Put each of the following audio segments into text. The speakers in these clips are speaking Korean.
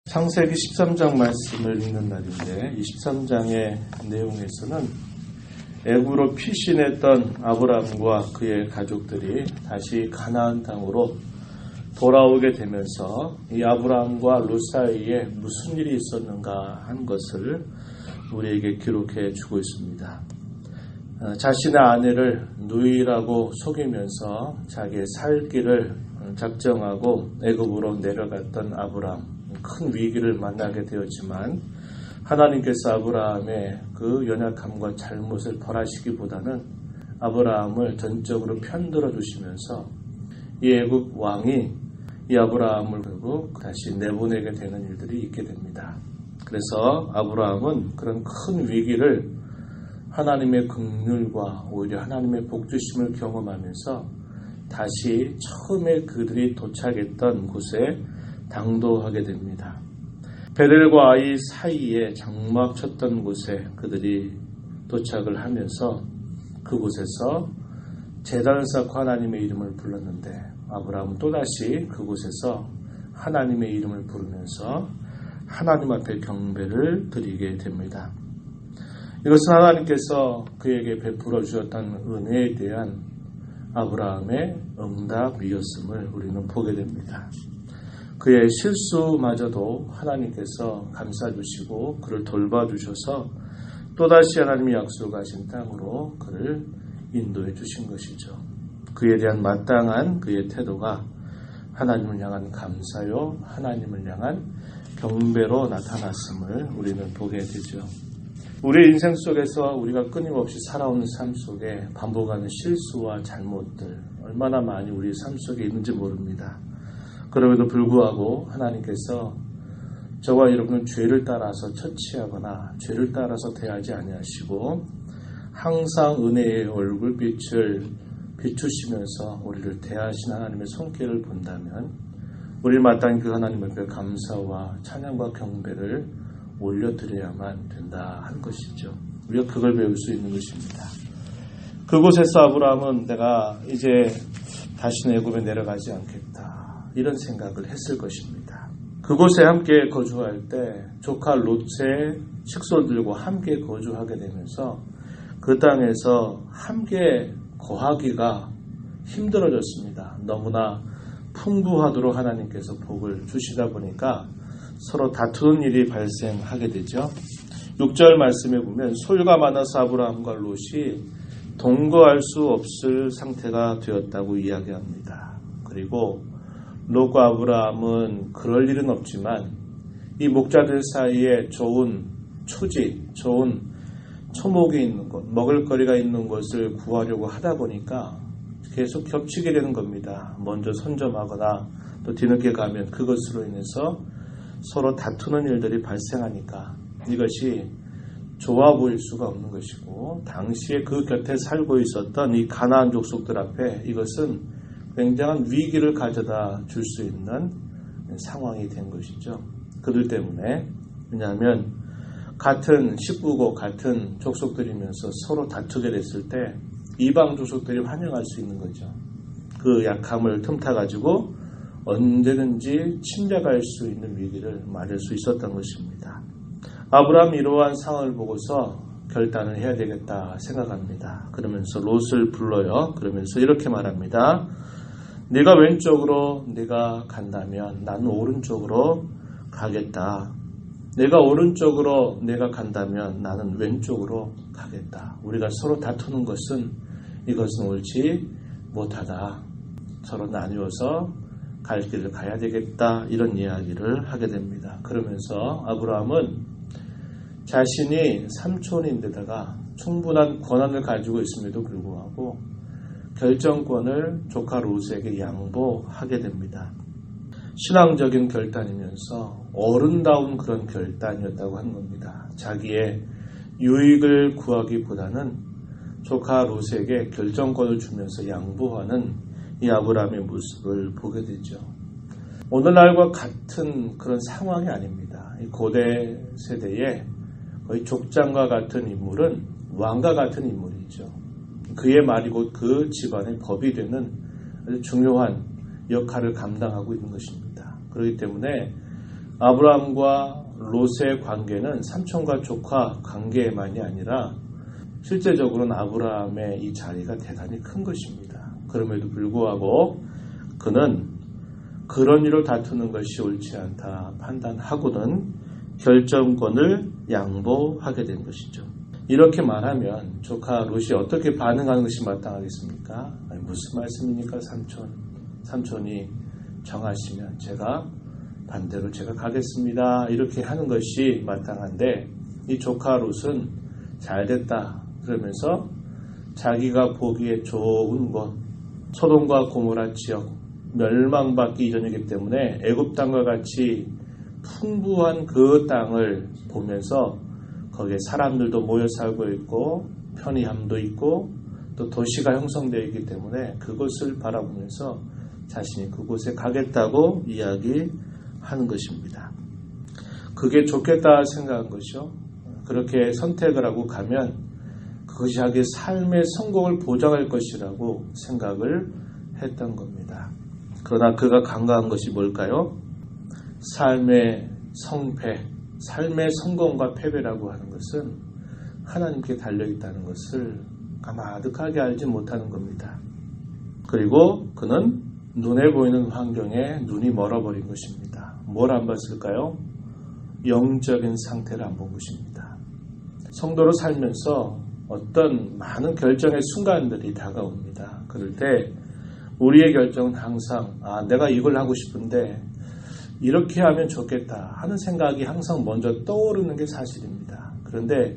창세기 13장 말씀을 읽는 날인데, 이 13장의 내용에서는 애굽으로 피신했던 아브라함과 그의 가족들이 다시 가나안 땅으로 돌아오게 되면서 이 아브라함과 롯 사이에 무슨 일이 있었는가 한 것을 우리에게 기록해 주고 있습니다. 자신의 아내를 누이라고 속이면서 자기의 살 길을 작정하고 애굽으로 내려갔던 아브라함, 큰 위기를 만나게 되었지만 하나님께서 아브라함의 그 연약함과 잘못을 벌하시기보다는 아브라함을 전적으로 편들어 주시면서 이 애굽 왕이 이 아브라함을 결국 다시 내보내게 되는 일들이 있게 됩니다. 그래서 아브라함은 그런 큰 위기를 하나님의 긍휼과 오히려 하나님의 복주심을 경험하면서 다시 처음에 그들이 도착했던 곳에 당도하게 됩니다. 베델과 아이 사이에 장막 쳤던 곳에 그들이 도착을 하면서 그곳에서 제단을 쌓고 하나님의 이름을 불렀는데 아브라함은 또다시 그곳에서 하나님의 이름을 부르면서 하나님 앞에 경배를 드리게 됩니다. 이것은 하나님께서 그에게 베풀어 주셨던 은혜에 대한 아브라함의 응답이었음을 우리는 보게 됩니다. 그의 실수마저도 하나님께서 감싸주시고 그를 돌봐주셔서 또다시 하나님이 약속하신 땅으로 그를 인도해 주신 것이죠. 그에 대한 마땅한 그의 태도가 하나님을 향한 감사요, 하나님을 향한 경배로 나타났음을 우리는 보게 되죠. 우리 인생 속에서 우리가 끊임없이 살아오는 삶 속에 반복하는 실수와 잘못들 얼마나 많이 우리 삶 속에 있는지 모릅니다. 그럼에도 불구하고 하나님께서 저와 여러분은 죄를 따라서 처치하거나 죄를 따라서 대하지 아니하시고 항상 은혜의 얼굴빛을 비추시면서 우리를 대하신 하나님의 손길을 본다면 우리 마땅히 그 하나님 앞에 감사와 찬양과 경배를 올려드려야만 된다 한 것이죠. 우리가 그걸 배울 수 있는 것입니다. 그곳에서 아브라함은 내가 이제 다시는 애굽에 내려가지 않겠다 이런 생각을 했을 것입니다. 그곳에 함께 거주할 때 조카 롯의 식솔들과 함께 거주하게 되면서 그 땅에서 함께 거하기가 힘들어졌습니다. 너무나 풍부하도록 하나님께서 복을 주시다 보니까 서로 다투는 일이 발생하게 되죠. 6절 말씀에 보면 소유가 많아서 아브라함과 롯이 동거할 수 없을 상태가 되었다고 이야기합니다. 그리고 롯과 아브라함은 그럴 일은 없지만 이 목자들 사이에 좋은 초지, 좋은 초목이 있는 곳, 먹을거리가 있는 곳을 구하려고 하다 보니까 계속 겹치게 되는 겁니다. 먼저 선점하거나 또 뒤늦게 가면 그것으로 인해서 서로 다투는 일들이 발생하니까 이것이 좋아 보일 수가 없는 것이고 당시에 그 곁에 살고 있었던 이 가나안 족속들 앞에 이것은 굉장한 위기를 가져다 줄 수 있는 상황이 된 것이죠. 그들 때문에. 왜냐하면 같은 식구고 같은 족속들이면서 서로 다투게 됐을 때 이방 족속들이 환영할 수 있는 거죠. 그 약함을 틈타가지고 언제든지 침략할 수 있는 위기를 맞을 수 있었던 것입니다. 아브라함이 이러한 상황을 보고서 결단을 해야 되겠다 생각합니다. 그러면서 롯을 불러요. 그러면서 이렇게 말합니다. 네가 왼쪽으로 네가 간다면 나는 오른쪽으로 가겠다. 내가 오른쪽으로 내가 간다면 나는 왼쪽으로 가겠다. 우리가 서로 다투는 것은 이것은 옳지 못하다. 서로 나뉘어서 갈 길을 가야 되겠다. 이런 이야기를 하게 됩니다. 그러면서 아브라함은 자신이 삼촌인데다가 충분한 권한을 가지고 있음에도 불구하고 결정권을 조카 롯에게 양보하게 됩니다. 신앙적인 결단이면서 어른다운 그런 결단이었다고 하는 겁니다. 자기의 유익을 구하기보다는 조카 롯에게 결정권을 주면서 양보하는 이 아브라함의 모습을 보게 되죠. 오늘날과 같은 그런 상황이 아닙니다. 이 고대 세대에 거의 족장과 같은 인물은 왕과 같은 인물이죠. 그의 말이 곧 그 집안의 법이 되는 아주 중요한 역할을 감당하고 있는 것입니다. 그렇기 때문에 아브라함과 롯의 관계는 삼촌과 조카 관계만이 아니라 실제적으로는 아브라함의 이 자리가 대단히 큰 것입니다. 그럼에도 불구하고 그는 그런 일을 다투는 것이 옳지 않다 판단하고는 결정권을 양보하게 된 것이죠. 이렇게 말하면 조카 롯이 어떻게 반응하는 것이 마땅하겠습니까? 아니, 무슨 말씀입니까? 삼촌이 정하시면 반대로 제가 가겠습니다. 이렇게 하는 것이 마땅한데 이 조카 롯은 잘됐다 그러면서 자기가 보기에 좋은 곳 소돔과 고모라 지역 멸망받기 이전이기 때문에 애굽 땅과 같이 풍부한 그 땅을 보면서 거기에 사람들도 모여 살고 있고 편의함도 있고 또 도시가 형성되어 있기 때문에 그곳을 바라보면서 자신이 그곳에 가겠다고 이야기하는 것입니다. 그게 좋겠다 생각한 것이요. 그렇게 선택을 하고 가면 그것이 자기의 삶의 성공을 보장할 것이라고 생각을 했던 겁니다. 그러나 그가 간과한 것이 뭘까요? 삶의 성패, 삶의 성공과 패배라고 하는 것은 하나님께 달려있다는 것을 가마득하게 알지 못하는 겁니다. 그리고 그는 눈에 보이는 환경에 눈이 멀어버린 것입니다. 뭘 안 봤을까요? 영적인 상태를 안 본 것입니다. 성도로 살면서 어떤 많은 결정의 순간들이 다가옵니다. 그럴 때 우리의 결정은 항상 내가 이걸 하고 싶은데 이렇게 하면 좋겠다 하는 생각이 항상 먼저 떠오르는 게 사실입니다. 그런데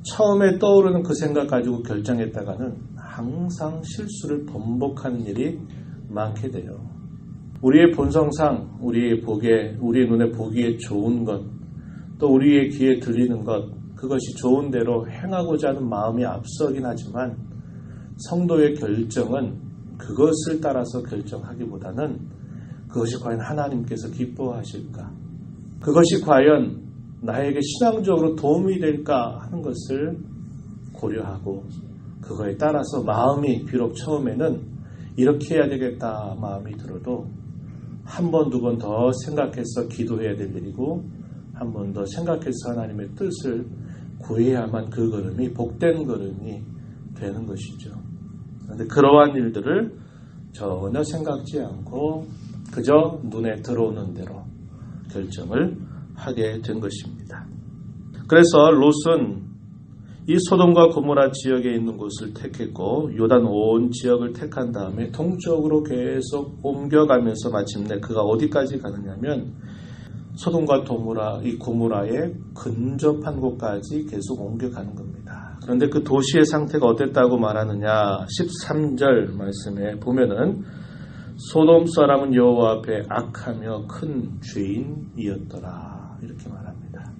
처음에 떠오르는 그 생각 가지고 결정했다가는 항상 실수를 번복하는 일이 많게 돼요. 우리의 본성상 우리의 눈에 보기에 좋은 것, 또 우리의 귀에 들리는 것, 그것이 좋은 대로 행하고자 하는 마음이 앞서긴 하지만 성도의 결정은 그것을 따라서 결정하기보다는 그것이 과연 하나님께서 기뻐하실까? 그것이 과연 나에게 신앙적으로 도움이 될까 하는 것을 고려하고 그거에 따라서 마음이 비록 처음에는 이렇게 해야 되겠다 마음이 들어도 한 번, 두 번 더 생각해서 기도해야 될 일이고 한 번 더 생각해서 하나님의 뜻을 구해야만 그 걸음이 복된 걸음이 되는 것이죠. 그런데 그러한 일들을 전혀 생각지 않고 그저 눈에 들어오는 대로 결정을 하게 된 것입니다. 그래서 롯은 이 소돔과 고모라 지역에 있는 곳을 택했고 요단 온 지역을 택한 다음에 동쪽으로 계속 옮겨가면서 마침내 그가 어디까지 가느냐면 소돔과 이 고모라에 근접한 곳까지 계속 옮겨가는 겁니다. 그런데 그 도시의 상태가 어땠다고 말하느냐? 13절 말씀에 보면은 소돔 사람은 여호와 앞에 악하며 큰 죄인이었더라 이렇게 말합니다.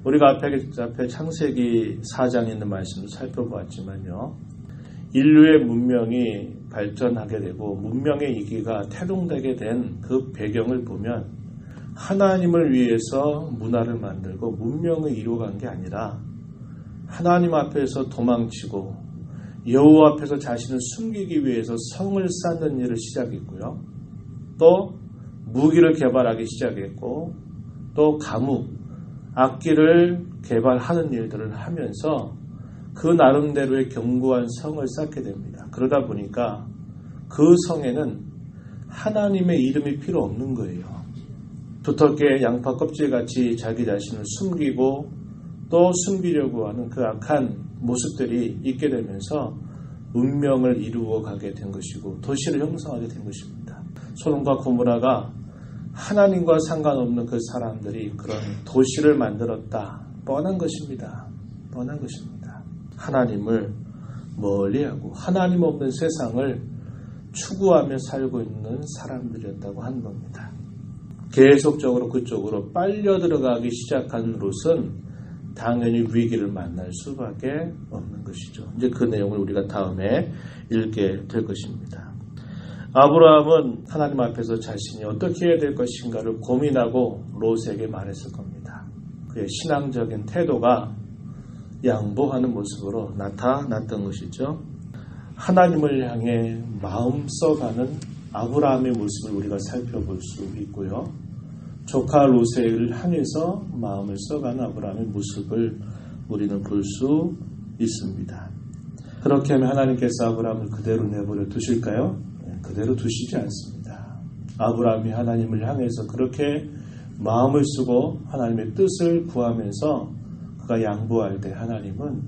우리가 앞에 창세기 4장에 있는 말씀을 살펴보았지만요. 인류의 문명이 발전하게 되고 문명의 이기가 태동되게 된 그 배경을 보면 하나님을 위해서 문화를 만들고 문명을 이루어간 게 아니라 하나님 앞에서 도망치고 여호와 앞에서 자신을 숨기기 위해서 성을 쌓는 일을 시작했고요. 또 무기를 개발하기 시작했고 또 감옥, 악기를 개발하는 일들을 하면서 그 나름대로의 견고한 성을 쌓게 됩니다. 그러다 보니까 그 성에는 하나님의 이름이 필요 없는 거예요. 두텁게 양파 껍질같이 자기 자신을 숨기고 또 숨기려고 하는 그 악한 모습들이 있게 되면서 문명을 이루어가게 된 것이고 도시를 형성하게 된 것입니다. 소돔과 고모라가 하나님과 상관없는 그 사람들이 그런 도시를 만들었다. 뻔한 것입니다. 뻔한 것입니다. 하나님을 멀리하고 하나님 없는 세상을 추구하며 살고 있는 사람들이었다고 하는 겁니다. 계속적으로 그쪽으로 빨려 들어가기 시작한 롯은 당연히 위기를 만날 수밖에 없는 것이죠. 이제 그 내용을 우리가 다음에 읽게 될 것입니다. 아브라함은 하나님 앞에서 자신이 어떻게 해야 될 것인가를 고민하고 롯에게 말했을 겁니다. 그의 신앙적인 태도가 양보하는 모습으로 나타났던 것이죠. 하나님을 향해 마음 써가는 아브라함의 모습을 우리가 살펴볼 수 있고요. 조카 롯을 향해서 마음을 써가는 아브라함의 모습을 우리는 볼 수 있습니다. 그렇게 하면 하나님께서 아브라함을 그대로 내버려 두실까요? 그대로 두시지 않습니다. 아브라함이 하나님을 향해서 그렇게 마음을 쓰고 하나님의 뜻을 구하면서 그가 양보할 때 하나님은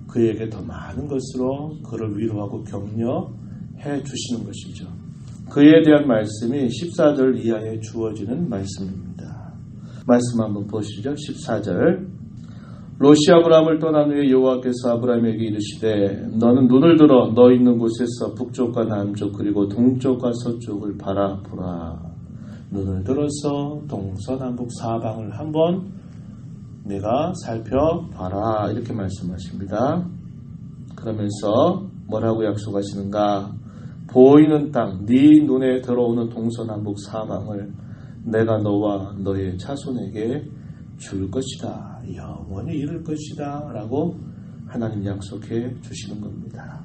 그에게 더 많은 것으로 그를 위로하고 격려해 주시는 것이죠. 그에 대한 말씀이 14절 이하에 주어지는 말씀입니다. 말씀 한번 보시죠. 14절. 롯이 아브라함을 떠난 후에 여호와께서 아브라함에게 이르시되 너는 눈을 들어 너 있는 곳에서 북쪽과 남쪽 그리고 동쪽과 서쪽을 바라보라. 눈을 들어서 동서남북 사방을 한번 내가 살펴봐라. 이렇게 말씀하십니다. 그러면서 뭐라고 약속하시는가? 보이는 땅, 네 눈에 들어오는 동서남북 사방을 내가 너와 너의 자손에게 줄 것이다. 영원히 이룰 것이다. 라고 하나님 약속해 주시는 겁니다.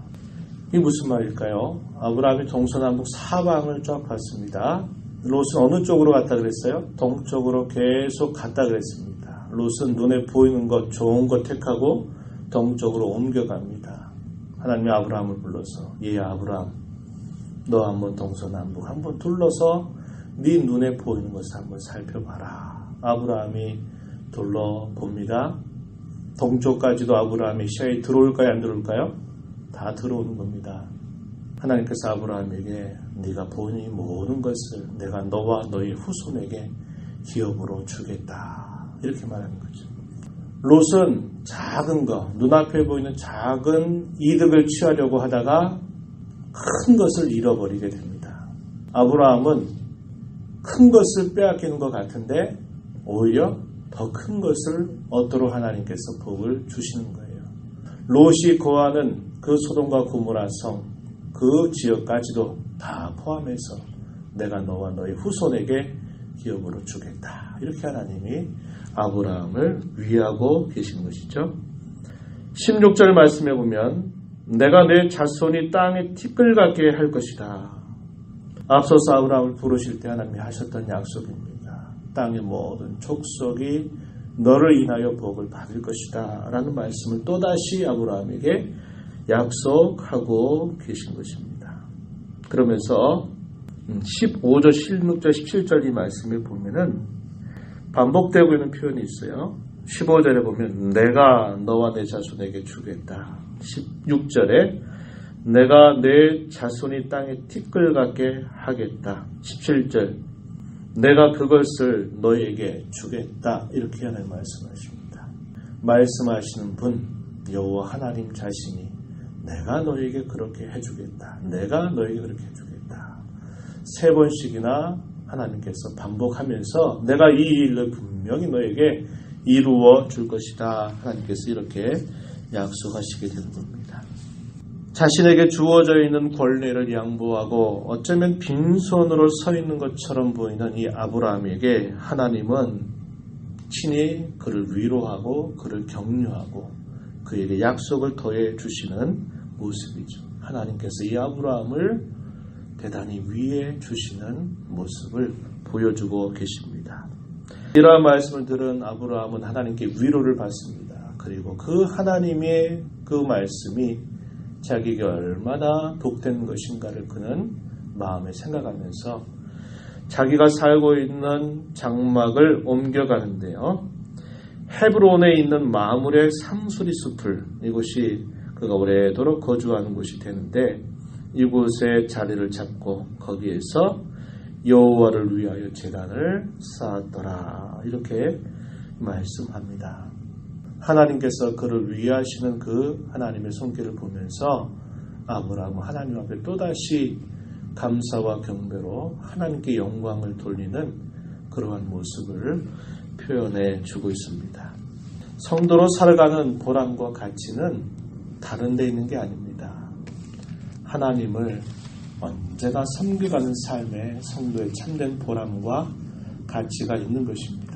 이게 무슨 말일까요? 아브라함이 동서남북 사방을 쫙 봤습니다. 롯은 어느 쪽으로 갔다 그랬어요? 동쪽으로 계속 갔다 그랬습니다. 롯은 눈에 보이는 것, 좋은 것 택하고 동쪽으로 옮겨갑니다. 하나님이 아브라함을 불러서 얘 아브라함 너 한번 동서남북 한번 둘러서 네 눈에 보이는 것을 한번 살펴봐라. 아브라함이 둘러봅니다. 동쪽까지도 아브라함의 시야에 들어올까요? 안 들어올까요? 다 들어오는 겁니다. 하나님께서 아브라함에게 네가 보니 모든 것을 내가 너와 너의 후손에게 기업으로 주겠다. 이렇게 말하는 거죠. 롯은 작은 거, 눈앞에 보이는 작은 이득을 취하려고 하다가 큰 것을 잃어버리게 됩니다. 아브라함은 큰 것을 빼앗기는 것 같은데 오히려 더 큰 것을 얻도록 하나님께서 복을 주시는 거예요. 롯이 거하는 그 소돔과 고모라 성, 그 지역까지도 다 포함해서 내가 너와 너의 후손에게 기업으로 주겠다. 이렇게 하나님이 아브라함을 위하고 계신 것이죠. 16절 말씀해 보면 내가 내 자손이 땅에 티끌 같게 할 것이다. 앞서서 아브라함을 부르실 때 하나님이 하셨던 약속입니다. 땅의 모든 족속이 너를 인하여 복을 받을 것이다. 라는 말씀을 또다시 아브라함에게 약속하고 계신 것입니다. 그러면서 15절, 16절, 17절 이 말씀을 보면은 반복되고 있는 표현이 있어요. 15절에 보면 내가 너와 내 자손에게 주겠다. 16절에 내가 내 자손이 땅에 티끌 같게 하겠다. 17절 내가 그것을 너에게 주겠다. 이렇게 하나님 말씀하십니다. 말씀하시는 분 여호와 하나님 자신이 내가 너에게 그렇게 해주겠다. 내가 너에게 그렇게 해주겠다. 3번씩이나 하나님께서 반복하면서 내가 이 일을 분명히 너에게 이루어 줄 것이다. 하나님께서 이렇게 약속하시게 되는 겁니다. 자신에게 주어져 있는 권리를 양보하고 어쩌면 빈손으로 서 있는 것처럼 보이는 이 아브라함에게 하나님은 친히 그를 위로하고 그를 격려하고 그에게 약속을 더해 주시는 모습이죠. 하나님께서 이 아브라함을 대단히 위해 주시는 모습을 보여주고 계십니다. 이러한 말씀을 들은 아브라함은 하나님께 위로를 받습니다. 그리고 그 하나님의 그 말씀이 자기가 얼마나 복된 것인가를 그는 마음에 생각하면서 자기가 살고 있는 장막을 옮겨가는데요. 헤브론에 있는 마물의 상수리 숲을 이곳이 그가 오래도록 거주하는 곳이 되는데 이곳에 자리를 잡고 거기에서 여호와를 위하여 제단을 쌓았더라. 이렇게 말씀합니다. 하나님께서 그를 위하시는 그 하나님의 손길을 보면서 아브라함은 하나님 앞에 또다시 감사와 경배로 하나님께 영광을 돌리는 그러한 모습을 표현해 주고 있습니다. 성도로 살아가는 보람과 가치는 다른 데 있는 게 아닙니다. 하나님을 언제나 섬겨가는 삶에 성도의 참된 보람과 가치가 있는 것입니다.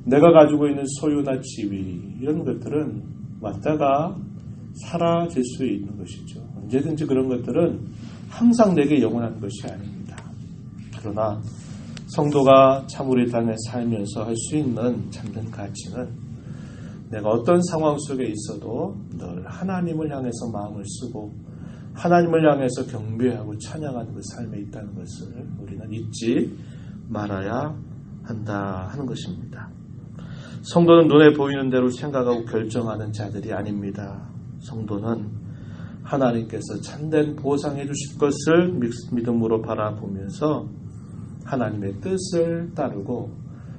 내가 가지고 있는 소유나 지위 이런 것들은 왔다가 사라질 수 있는 것이죠. 언제든지 그런 것들은 항상 내게 영원한 것이 아닙니다. 그러나 성도가 참으로 이 땅에 살면서 할 수 있는 참된 가치는 내가 어떤 상황 속에 있어도 늘 하나님을 향해서 마음을 쓰고 하나님을 향해서 경배하고 찬양하는 그 삶에 있다는 것을 우리는 잊지 말아야 한다 하는 것입니다. 성도는 눈에 보이는 대로 생각하고 결정하는 자들이 아닙니다. 성도는 하나님께서 참된 보상해 주실 것을 믿음으로 바라보면서 하나님의 뜻을 따르고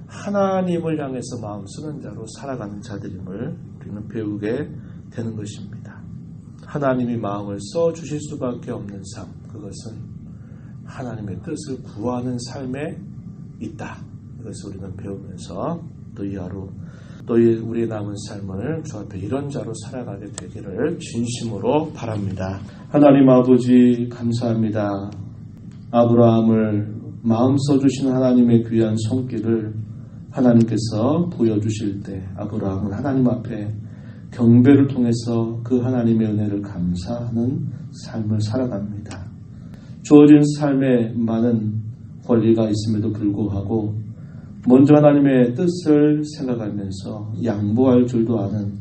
하나님을 향해서 마음 쓰는 자로 살아가는 자들임을 우리는 배우게 되는 것입니다. 하나님이 마음을 써주실 수밖에 없는 삶, 그것은 하나님의 뜻을 구하는 삶에 있다. 이것을 우리는 배우면서 또 이 하루 또 우리의 남은 삶을 주 앞에 이런 자로 살아가게 되기를 진심으로 바랍니다. 하나님 아버지 감사합니다. 아브라함을 마음 써주신 하나님의 귀한 손길을 하나님께서 보여주실 때 아브라함은 하나님 앞에 경배를 통해서 그 하나님의 은혜를 감사하는 삶을 살아갑니다. 주어진 삶에 많은 권리가 있음에도 불구하고 먼저 하나님의 뜻을 생각하면서 양보할 줄도 아는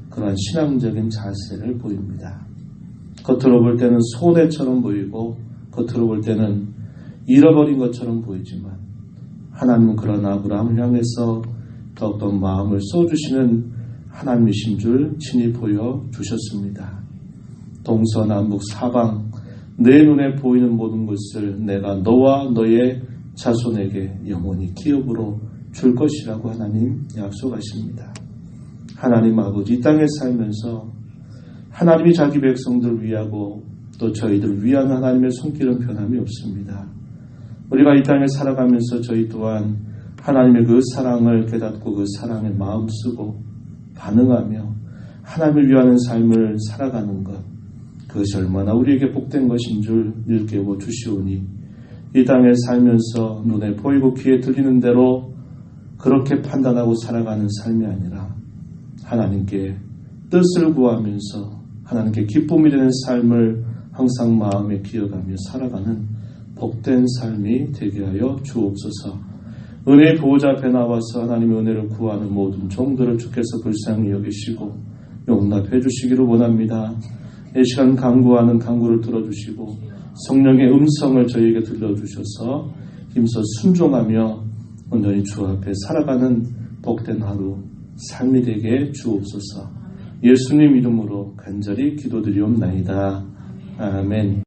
그러한 신앙적인 자세를 보입니다. 겉으로 볼 때는 손해처럼 보이고 겉으로 볼 때는 잃어버린 것처럼 보이지만 하나님은 그런 아브라함을 향해서 더욱더 마음을 써주시는 하나님이신 줄 친히 보여주셨습니다. 동서남북 사방 내 눈에 보이는 모든 것을 내가 너와 너의 자손에게 영원히 기업으로 줄 것이라고 하나님 약속하십니다. 하나님 아버지 이 땅에 살면서 하나님이 자기 백성들을 위하고 또 저희들을 위한 하나님의 손길은 변함이 없습니다. 우리가 이 땅에 살아가면서 저희 또한 하나님의 그 사랑을 깨닫고 그 사랑에 마음 쓰고 반응하며 하나님을 위하는 삶을 살아가는 것, 그것이 얼마나 우리에게 복된 것인 줄 일깨워 주시오니 이 땅에 살면서 눈에 보이고 귀에 들리는 대로 그렇게 판단하고 살아가는 삶이 아니라 하나님께 뜻을 구하면서 하나님께 기쁨이 되는 삶을 항상 마음에 기억하며 살아가는 복된 삶이 되게 하여 주옵소서. 은혜의 보호자 앞에 나와서 하나님의 은혜를 구하는 모든 종들을 주께서 불쌍히 여기시고 용납해 주시기를 원합니다. 이 시간 간구하는 간구를 들어주시고 성령의 음성을 저희에게 들려주셔서 힘써 순종하며 온전히 주 앞에 살아가는 복된 하루 삶이 되게 주옵소서. 예수님 이름으로 간절히 기도드리옵나이다. 아멘.